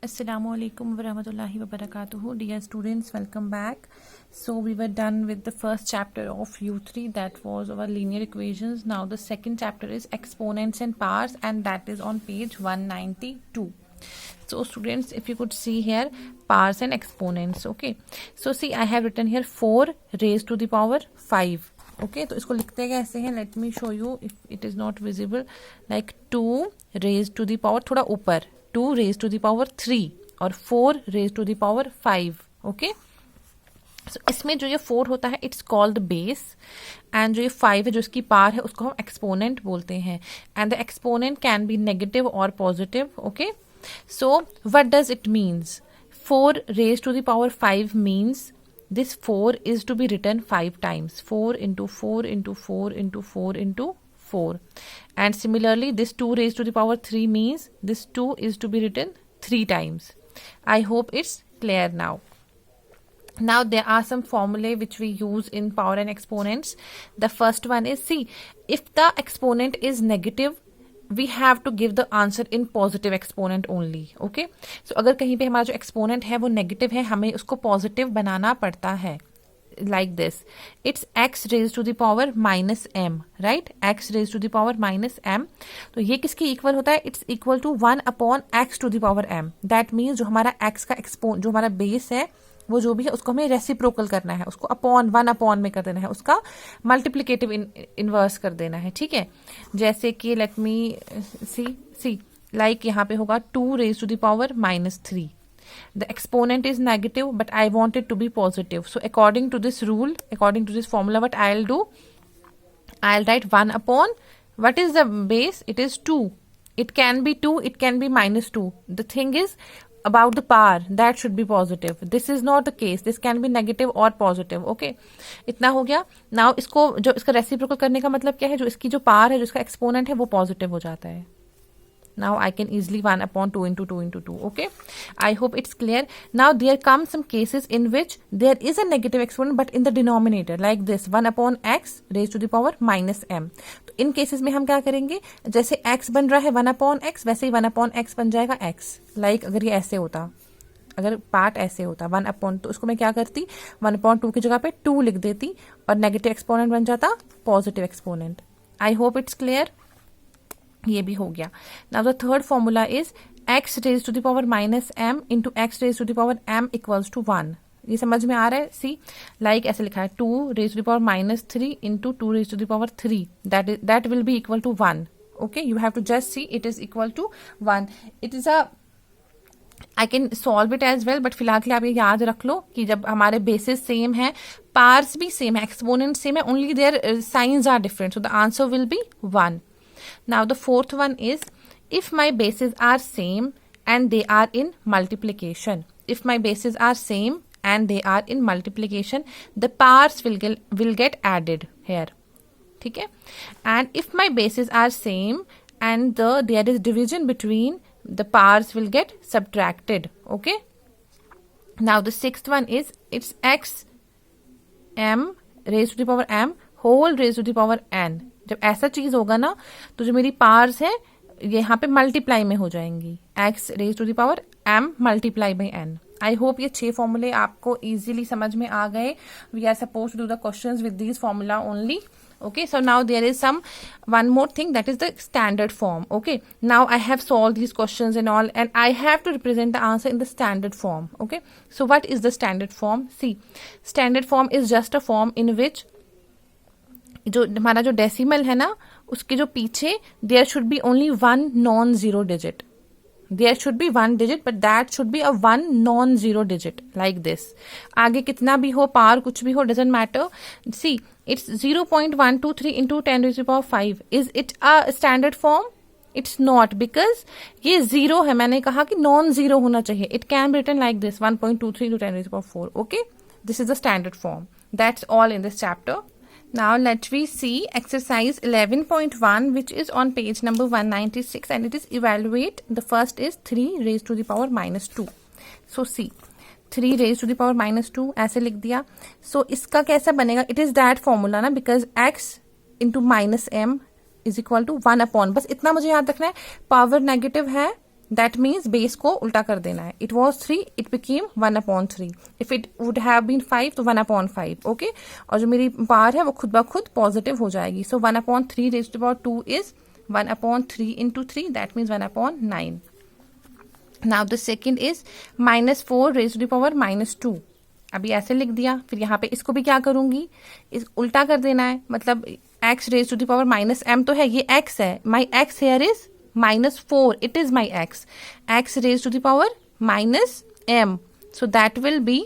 Assalamualaikum warahmatullahi wabarakatuh. Dear students, welcome back. So we were done with the first chapter of U3, that was our linear equations. Now the second chapter is exponents and powers, and that is on page 192. So students, if you could see here, powers and exponents. Okay, so see, I have written here 4 raised to the power 5. Okay, तो इसको लिखते कैसे हैं, let me show you if it is not visible. Like 2 raised to the power, थोड़ा ऊपर, 2 raised to the power 3 और 4 raised to the power 5. Okay, so इसमें जो ये 4 होता है इट्स कॉल्ड बेस, एंड जो ये 5 है जो इसकी पावर है उसको हम एक्सपोनेंट बोलते हैं, and the exponent can be negative और positive. Okay, so what does it means? 4 raised to the power 5 means this 4 is to be written 5 times. 4 into 4 into 4 into 4 into 4. And similarly, this 2 raised to the power 3 means this 2 is to be written 3 times. I hope it's clear now. Now there are some formulae which we use in power and exponents. The first one is, see, if the exponent is negative, we have to give the answer in positive exponent only. Okay, so अगर कहीं पे हमारा जो exponent है वो negative है, हमें उसको positive बनाना पड़ता है. Like this, it's x raised to the power minus m, right? X raised to the power minus m. तो ये किसके इक्वल होता है? It's equal to 1 upon x to the power m. That means जो हमारा x का जो हमारा बेस है वो जो भी है उसको हमें रेसिप्रोकल करना है, उसको अपॉन 1 अपॉन में कर देना है, उसका मल्टीप्लिकेटिव इनवर्स कर देना है. ठीक है, जैसे कि लेट मी सी लाइक यहाँ पे होगा 2 raised to the power minus 3. The exponent is negative, but I want it to be positive. So according to this rule, according to this formula, what I'll do, I'll write 1 upon, what is the base? It is 2. It can be 2, it can be minus 2. The thing is, about the power, that should be positive. This is not the case. This can be negative or positive. Okay, इतना हो गया. Now इसको जो इसका reciprocal करने का मतलब क्या है, जो इसकी जो पावर है, जो इसका एक्सपोनेंट है वो पॉजिटिव हो जाता है. Now I can easily 1 upon 2 into 2 into 2. Okay, I hope it's clear. Now there come some cases in which there is a negative exponent but in the denominator, like this 1 upon x raised to the power minus m. तो इन cases में हम क्या करेंगे, जैसे x बन रहा है 1 upon x, वैसे ही 1 upon x बन जाएगा x. Like अगर ये ऐसे होता, अगर पार्ट ऐसे होता 1 अपॉन, तो उसको मैं क्या करती, 1 अपॉन 2 की जगह पे 2 लिख देती और नेगेटिव एक्सपोनेंट बन जाता positive exponent. I hope it's clear. ये भी हो गया. Now the third formula is x raise to the power minus m into x raise to the power m equals to 1. ये समझ में आ रहा है? सी, लाइक ऐसे लिखा है 2 raise to the power minus 3 into 2 raise to the power 3, that will be equal to 1. Okay, you have to just see it is equal to 1. It is a, I can solve it as well, but फिलहाल के लिए आप ये याद रख लो कि जब हमारे बेसिस सेम है, पार्ट्स भी सेम है, एक्सपोनेंट सेम है, only their science are different, so the answer will be 1. Now the fourth one is, if my bases are same and they are in multiplication. If my bases are same and they are in multiplication, the powers will get added here. ठीक है? And if my bases are same and there is division between, the powers will get subtracted. Okay? Now the sixth one is, it's x m raised to the power m whole raised to the power n. जब ऐसा चीज होगा ना, तो जो मेरी powers है ये यहाँ पे मल्टीप्लाई में हो जाएंगी, x raise to the power m multiply by n. I hope ये 6 फॉर्मूले आपको इजीली समझ में आ गए. We are suppose to do the questions with this formula only. Okay, so now there is one more thing, that is the standard form. Okay, now I have solved these questions and all, and I have to represent the answer in the standard form. Okay, so what is the standard form? See, standard form is just a form in which जो हमारा जो decimal है ना, उसके जो पीछे there should be only 1 non zero digit. There should be 1 digit, but that should be a 1 non zero digit, like this. आगे कितना भी हो, पावर कुछ भी हो, doesn't matter. See, it's 0.123 into 10 to the power 5. Is it a standard form? It's not, because ये zero है. मैंने कहा कि नॉन जीरो होना चाहिए. It can be written like this 1.23 into 10 to the power 4. Okay, this is the standard form. That's all in this chapter. Now let we see exercise 11.1, which is on page number 196, and it is evaluate. The first is 3 raised to the power minus 2. So see, 3 raised to the power minus 2 ऐसे लिख दिया. So इसका कैसा बनेगा? It is that formula ना, because x into minus m is equal to 1 upon. बस इतना मुझे याद रखना है. पावर नेगेटिव है दैट मीन्स बेस को उल्टा कर देना है. It was 3, it became 1/3. If it would have been 5 तो 1/5. ओके, और जो मेरी पावर है वो खुद ब खुद पॉजिटिव हो जाएगी. So 1/3 raised to the power 2 is 1/3 into 3, that means 1/9. Now the second is -4 raised to the power -2. अभी ऐसे लिख दिया. फिर यहाँ पे इसको भी क्या करूंगी, इस उल्टा कर देना है. मतलब x raise to the power -m तो है, ये x है. My x here is -4. It is my x raise to the power -m. So that will be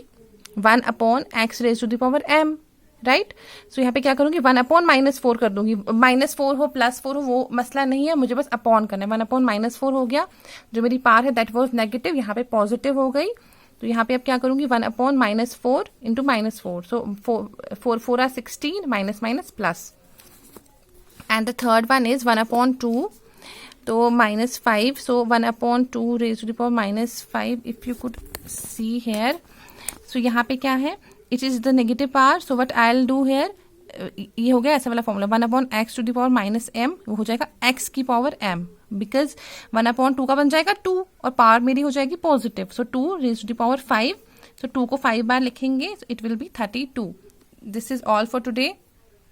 1/x raise to the power m. Right. सो यहाँ पे क्या करूंगी, 1/-4 कर दूंगी. -4 हो +4 हो वो मसला नहीं है, मुझे बस अपॉन करना है. 1/-4 हो गया. जो मेरी पावर है दैट वॉज नेगेटिव, यहाँ पे पॉजिटिव हो गई. तो यहाँ पे अब क्या करूंगी, 1/-4 into -4. So 4 are 16, minus plus. And the third one is 1/2. तो -5. So 1/2 raise to the power -5. If you could see here. सो यहाँ पे क्या है, it is the negative power. So what I will do here, ये हो गया ऐसा वाला formula. 1/x to the power -m वो हो जाएगा x की पावर m. बिकॉज 1/2 का बन जाएगा 2 और पावर मेरी हो जाएगी positive. So 2 raise to the power 5. So 2 को 5 बार लिखेंगे. It will be 32. This is all for today.